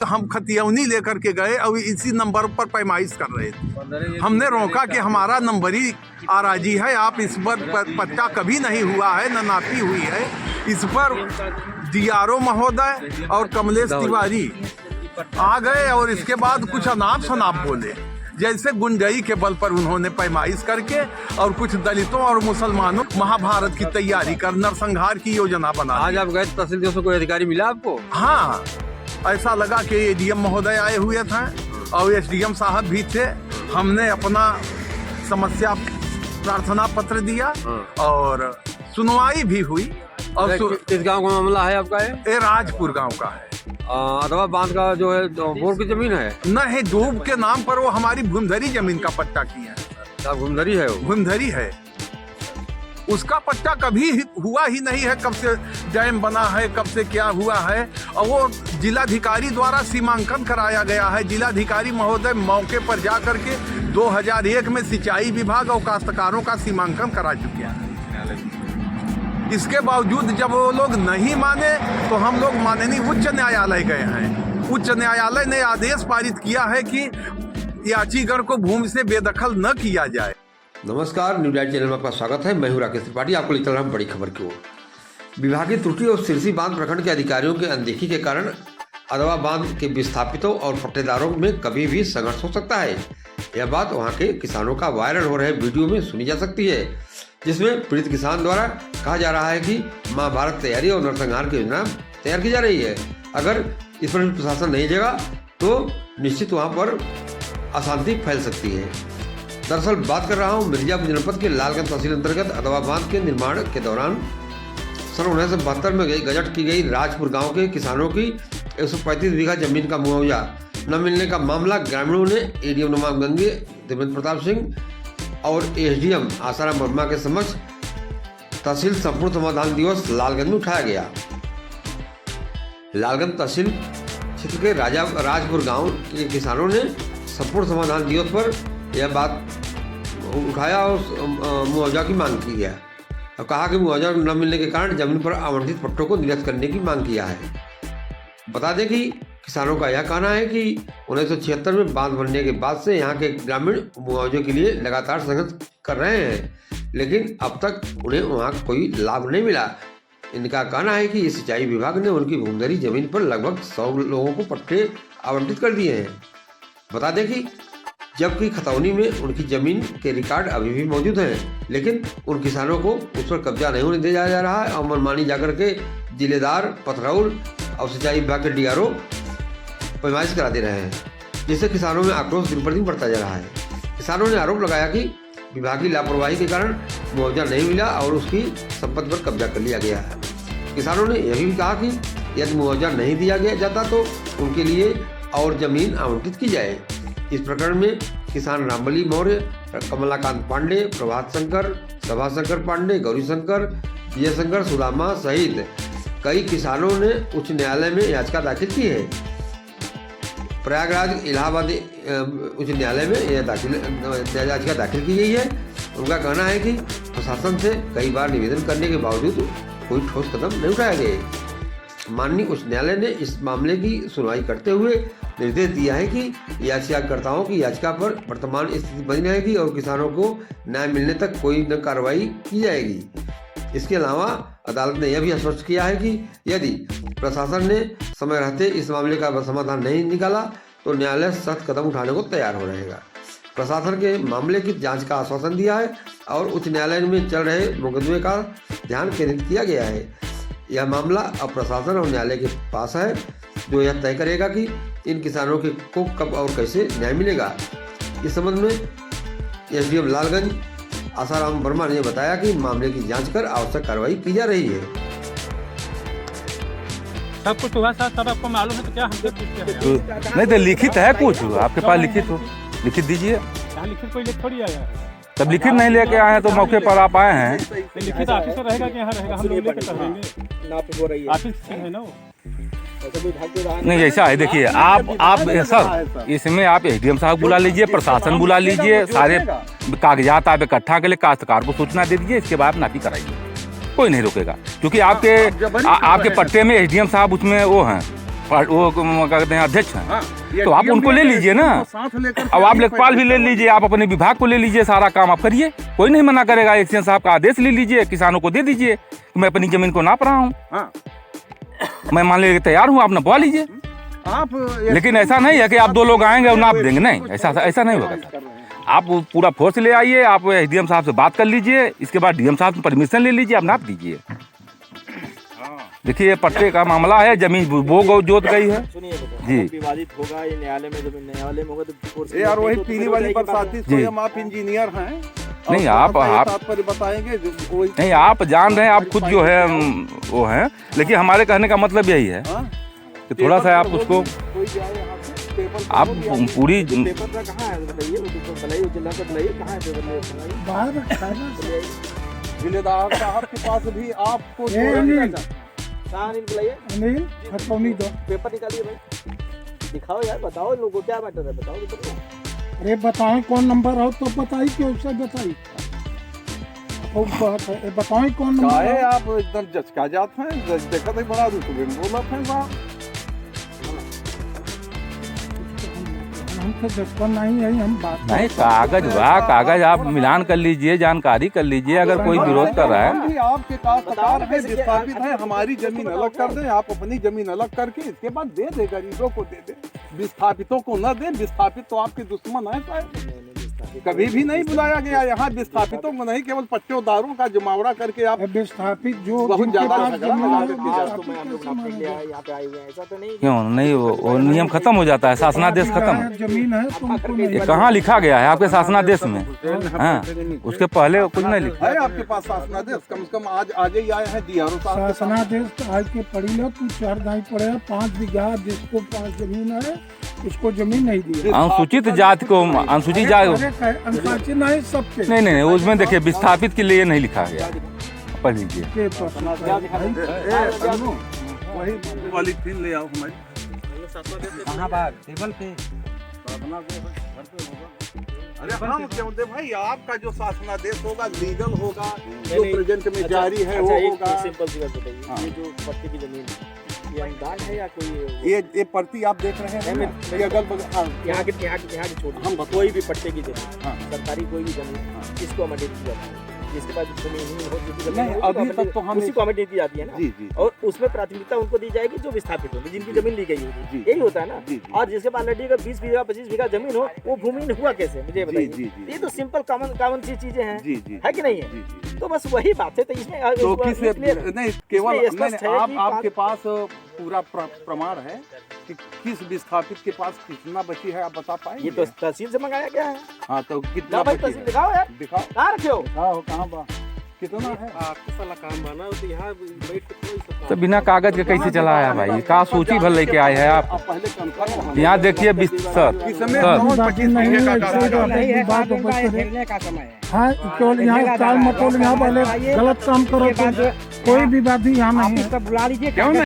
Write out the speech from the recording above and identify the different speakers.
Speaker 1: हम खतियौनी लेकर के गए और इसी नंबर पर पैमाइश कर रहे थे। हमने रोका कि हमारा नंबर ही आराजी है, आप इस पर पट्टा कभी नहीं हुआ है, न नापी हुई है। इस पर DRO महोदय और कमलेश तिवारी आ गए और इसके बाद कुछ अनाप शनाप बोले, जैसे गुंडई के बल पर उन्होंने पैमाइश करके और कुछ दलितों और मुसलमानों महाभारत की तैयारी कर नरसंहार की योजना बना।
Speaker 2: आज आप गए तहसील से कोई अधिकारी मिला आपको?
Speaker 1: हाँ, ऐसा लगा कि ADM महोदय आए हुए थे और SDM साहब भी थे। हमने अपना समस्या प्रार्थना पत्र दिया और सुनवाई भी हुई। और
Speaker 2: किस गांव का मामला है आपका?
Speaker 1: ये राजपुर गांव का है।
Speaker 2: अथवा बांध का जो है बोर की जमीन है?
Speaker 1: नहीं, डूब के नाम पर वो हमारी भूमधरी जमीन का पट्टा किया है।
Speaker 2: भूमधरी है? वो
Speaker 1: भूमधरी है, उसका पट्टा कभी हुआ ही नहीं है। कब से डैम बना है, कब से क्या हुआ है, और वो जिलाधिकारी द्वारा सीमांकन कराया गया है। जिलाधिकारी महोदय मौके पर जा करके 2001 में सिंचाई विभाग और काश्तकारों का सीमांकन करा चुके हैं। इसके बावजूद जब वो लोग नहीं माने तो हम लोग माननीय उच्च न्यायालय गए हैं। उच्च न्यायालय ने आदेश पारित किया है कि याचीगर को भूमि से बेदखल न किया जाए।
Speaker 2: नमस्कार, न्यूज लाइट चैनल में आपका स्वागत है। मैं हूं राकेश त्रिपाठी। आपको ले चल रहा हूं बड़ी खबर की ओर। विभागीय त्रुटि और सिरसी बांध प्रखंड के अधिकारियों के अनदेखी के कारण अधवा बांध के विस्थापितों और पट्टेदारों में कभी भी संघर्ष हो सकता है। यह बात वहां के किसानों का वायरल हो रहे वीडियो में सुनी जा सकती है, जिसमें पीड़ित किसान द्वारा कहा जा रहा है कि महाभारत तैयारी और नरसंहार की योजना तैयार की जा रही है। अगर इस पर प्रशासन नहीं जगा तो निश्चित वहां पर अशांति फैल सकती है। दरअसल बात कर रहा हूं मिर्जापुर जनपद के लालगंज तहसील अंतर्गत अधवा बांध के निर्माण के दौरान सन 1972 में गजट की गई राजपुर गांव के किसानों की 135 बीघा जमीन का मुआवजा न मिलने का मामला ग्रामीणों ने ADM नमामगंज देवेंद्र प्रताप सिंह और SDM आसाराम वर्मा के समक्ष तहसील संपूर्ण समाधान दिवस लालगंज में उठाया गया। लालगंज तहसील क्षेत्र के राजपुर गांव के किसानों ने संपूर्ण समाधान दिवस पर यह बात उठाया और मुआवजा की मांग की है और कहा कि मुआवजा न मिलने के कारण जमीन पर आवंटित पट्टों को निरस्त करने की मांग किया है। बता दें कि किसानों का यह कहना है कि 1976 में बांध बनने के बाद से यहाँ के ग्रामीण मुआवजे के लिए लगातार संघर्ष कर रहे हैं, लेकिन अब तक उन्हें वहाँ कोई लाभ नहीं मिला। इनका कहना है कि सिंचाई विभाग ने उनकी भूमधरी जमीन पर लगभग 100 लोगों को पट्टे आवंटित कर दिए हैं। बता दें कि जबकि खतौनी में उनकी जमीन के रिकॉर्ड अभी भी मौजूद हैं, लेकिन उन किसानों को उस पर कब्जा नहीं होने दिया जा रहा है और मनमानी जाकर के जिलेदार, पथरौल और सिंचाई विभाग के DRO पैमाइश करा दे रहे हैं, जिससे किसानों में आक्रोश दिन पर दिन बढ़ता जा रहा है। किसानों ने आरोप लगाया कि विभागीय लापरवाही के कारण मुआवजा नहीं मिला और उसकी संपत्ति पर कब्जा कर लिया गया है। किसानों ने यह भी कहा कि यदि मुआवजा नहीं दिया गया जाता तो उनके लिए और जमीन आवंटित की जाए। इस प्रकरण में किसान रामबली मौर्य, कमलाकांत पांडे, प्रभात शंकर, सभा शंकर पांडे, गौरी शंकर, विजय शंकर, सुदामा सहित कई किसानों ने उच्च न्यायालय में याचिका दाखिल की है। प्रयागराज इलाहाबाद उच्च न्यायालय में यह याचिका दाखिल की गई है। उनका कहना है कि प्रशासन से कई बार निवेदन करने के बावजूद कोई ठोस कदम नहीं उठाया गया। माननीय उच्च न्यायालय ने इस मामले की सुनवाई करते हुए निर्देश दिया है कि याचिकाकर्ताओं की याचिका पर वर्तमान स्थिति बनी रहेगी और किसानों को न्याय मिलने तक कोई न कार्रवाई की जाएगी। इसके अलावा अदालत ने यह भी स्पष्ट किया है कि यदि प्रशासन ने समय रहते इस मामले का समाधान नहीं निकाला तो न्यायालय सख्त कदम उठाने को तैयार हो रहेगा। प्रशासन के मामले की जांच का आश्वासन दिया है और उच्च न्यायालय में चल रहे मुकदमे का ध्यान केंद्रित किया गया है। यह मामला अब प्रशासन और न्यायालय के पास है, जो यह तय करेगा कि इन किसानों को कब और कैसे न्याय मिलेगा। इस संबंध में SDM लालगंज आसाराम वर्मा ने बताया कि मामले की जांच कर आवश्यक कार्रवाई की जा रही है।
Speaker 3: सब कुछ हुआ सर आपको मालूम है तो क्या हमसे पूछते हैं?
Speaker 4: नहीं तो लिखित है कुछ आपके पास, लिखित हो लिखित दीजिए।
Speaker 3: यहाँ लिखित कोई लेख थोड़ी आया है।
Speaker 4: तब लिखित नहीं लेके आए हैं तो मौके पर आप आए हैं।
Speaker 3: लिखित ऑफिस में रहेगा कि यहाँ रहेगा, हम लोग लेके कर देंगे। ऑफिस है ना वो।
Speaker 4: नहीं ऐसा है, देखिए आप सर इसमें आप SDM साहब बुला लीजिए, प्रशासन बुला लीजिए, सारे कागजात आप इकट्ठा कर ले, काश्तकार को सूचना दे दीजिए, इसके बाद नापी कराइए, कोई नहीं रोकेगा। क्योंकि आपके पट्टे में SDM साहब उसमें वो हैं, वो क्या कहते हैं अध्यक्ष हैं,
Speaker 1: हाँ, ये
Speaker 4: तो आप
Speaker 1: DM
Speaker 4: उनको ले लीजिए ना।
Speaker 1: तो साथ लेकर
Speaker 4: अब आप लेखपाल भी ले लीजिए, आप अपने विभाग को ले लीजिए, सारा काम आप करिए, कोई नहीं मना करेगा। एक्सीएन साहब का आदेश ले लीजिए, किसानों को दे दीजिए कि मैं अपनी जमीन को नाप रहा हूँ,
Speaker 1: हाँ,
Speaker 4: मैं मान लेके तैयार हूँ, आप नपवा लीजिए।
Speaker 1: आप
Speaker 4: लेकिन ऐसा नहीं है कि आप 2 लोग आएंगे और नाप देंगे, नहीं, ऐसा नहीं होगा सर। आप पूरा फोर्स ले आइए, आप एसडीएम साहब से बात कर लीजिए, इसके बाद डीएम साहब से परमिशन ले लीजिए, आप नाप दीजिए। देखिए ये पट्टे का मामला है, जमीन वो गौ जोत गई है जी।
Speaker 5: विवादित होगा ये न्यायालय में, जब न्यायालय में होगा तो
Speaker 1: यार वही पीली वाली बरसाती
Speaker 4: जी।
Speaker 1: स्वयं आप इंजीनियर हैं,
Speaker 4: नहीं,
Speaker 1: और
Speaker 4: आप
Speaker 1: तात्पर्य बताएंगे वही।
Speaker 4: नहीं, आप जान रहे हैं, आप खुद जो है वो हैं, लेकिन हमारे कहने का मतलब यही है
Speaker 1: हाँ?
Speaker 4: कि थोड़ा सा आप उसको
Speaker 1: कोई जाए यहाँ से, पेपर पर
Speaker 4: आप
Speaker 1: बोल दिया।
Speaker 4: पूरी
Speaker 5: पेपर का कहाँ है बताइए, वो बताइए, जिला का बताइए कहाँ है पेपर,
Speaker 1: जिलेदार साहब के पास भी आपको
Speaker 5: कहाँ अनिल बुलाइए,
Speaker 3: अनिल खटौनी दो।
Speaker 5: पेपर निकालिए भाई, दिखाओ यार, बताओ लोगों को क्या मैटर है, बताओ तो।
Speaker 3: अरे बताएं कौन नंबर हो तो बताइए, क्यों से बताइए बताएं कौन नंबर
Speaker 1: चाहे
Speaker 3: हो।
Speaker 1: आप एकदम जचका जाते हैं, देखा तो बड़ा रुक बोला था साहब।
Speaker 3: हम तो बचपन नहीं है, हम बात
Speaker 4: नहीं, कागज वाह कागज आप मिलान कर लीजिए, जानकारी कर लीजिए। अगर कोई विरोध कर रहा
Speaker 1: हम
Speaker 4: है,
Speaker 1: भी आपके काश्तकार है, विस्थापित है, हमारी जमीन अलग कर दें, आप अपनी जमीन अलग करके इसके बाद दे दे, गरीबों को दे दे, विस्थापितों को न दे। विस्थापित तो आपके दुश्मन है साहब, कभी भी नहीं बुलाया गया यहाँ विस्थापितों को, नहीं केवल पट्टेदारों का जमावड़ा करके आप
Speaker 3: विस्थापित जो
Speaker 1: बहुत
Speaker 3: जिनके
Speaker 1: ज्यादा
Speaker 3: पास
Speaker 1: झगड़ा
Speaker 3: जमीन
Speaker 1: लगा
Speaker 3: है,
Speaker 1: देते हैं।
Speaker 5: आज तो मैं
Speaker 3: विस्थापित
Speaker 5: हम लोग
Speaker 3: कैसे
Speaker 5: नापने के लिए
Speaker 3: मानेगा?
Speaker 5: आए, यहाँ पे आए हुए हैं, ऐसा तो नहीं।
Speaker 4: क्यों नहीं, वो नियम खत्म हो जाता है, शासनादेश खत्म है।
Speaker 3: जमीन है तुमको नहीं
Speaker 4: ये कहाँ लिखा गया है आपके शासनादेश में? हाँ, उसके पहले कुछ नहीं लिखा।
Speaker 1: है आपके पास शासनादेश, कम से कम आज ही आए हैं डीआरओ साहब के पास।
Speaker 3: शासनादेश आज के पढ़ी लो, तू 4 दाई पड़ेगा, 5 बीघा जिसको पास जमीन है उसको जमीन नहीं दी।
Speaker 4: अनुसूचित जाति को, अनुसूचित जाति
Speaker 3: अनुसूचित नहीं सबके
Speaker 4: नहीं नहीं, उसमें देखिए विस्थापित के लिए नहीं लिखा गया, पढ़ लीजिए।
Speaker 3: के पास
Speaker 1: वही वाली फिल्म ले आओ हमारी।
Speaker 5: कहाँ बात टेबल पे,
Speaker 1: अरे हम क्यों दे भाई, आपका जो शासनादेश होगा लीगल होगा, जो प्रेजेंट में जारी है वो होगा।
Speaker 5: सिंपल सी बात बताइए, ये जो पट्टे की जमीन है ये अनुदान है या कोई,
Speaker 1: ये प्रति आप देख रहे हैं ना, ये अगल बगल
Speaker 5: यहाँ की छोटी
Speaker 1: हम
Speaker 5: कोई भी पट्टे की जमीन,
Speaker 1: हाँ।
Speaker 5: सरकारी कोई भी जमीन, किसको अमेंडेड की जाती है, जिसके पास जमीन नहीं हो, जिसकी जमीन
Speaker 1: नहीं,
Speaker 5: हो,
Speaker 1: अभी तक तो हम
Speaker 5: उसी को अमेंडेड दी जाती है ना।
Speaker 1: जी जी
Speaker 5: और उसमें प्राथमिकता उनको दी जाएगी जो विस्थापित होंगे, जिनकी जमीन ली गई होगी,
Speaker 1: जी।
Speaker 5: यही होता है ना।
Speaker 1: जी, जी।
Speaker 5: और जिसके पास ऑलरेडी अगर 20 बीघा 25 बीघा जमीन हो, वो भूमिहीन हुआ कैसे, मुझे बताइए।
Speaker 1: जी, जी।
Speaker 5: ये तो सिंपल कॉमन सी चीजें हैं,
Speaker 1: जी जी
Speaker 5: है कि नहीं है?
Speaker 1: जी जी।
Speaker 5: तो बस वही बात है, तो इसमें
Speaker 1: तो किस नहीं केवल
Speaker 5: इसमें
Speaker 1: नहीं,
Speaker 5: स्पष्ट है कि
Speaker 1: आपके पास पूरा प्रमाण है कि किस विस्थापित के पास कितना बची है, आप बता पाएंगे?
Speaker 5: ये तो तहसील से मंगाया गया है।
Speaker 1: हाँ, तो कितना
Speaker 5: ना भाई
Speaker 1: बची
Speaker 5: तहसील
Speaker 1: है?
Speaker 5: दिखाओ यार,
Speaker 1: दिखाओ
Speaker 5: कहाँ रखे हो?
Speaker 1: कहाँ बा कितना है?
Speaker 5: आपके साला काम बना हो तो यहाँ बैठ के कोई
Speaker 4: तो बिना कागज के कैसे चला आया भाई? का सूची भर लेके आए हैं आप?
Speaker 1: आप पहले कंफर्म
Speaker 4: यहाँ देखिए सर,
Speaker 1: इस समय
Speaker 4: सर,
Speaker 1: 25 बीघे का कारोबार है।
Speaker 3: हाँ, केवल यहाँ टाल मटोल यहाँ वाले गलत काम करो तो कोई विवादी यहाँ नहीं है।
Speaker 5: बुला लीजिए।
Speaker 1: क्यों नहीं?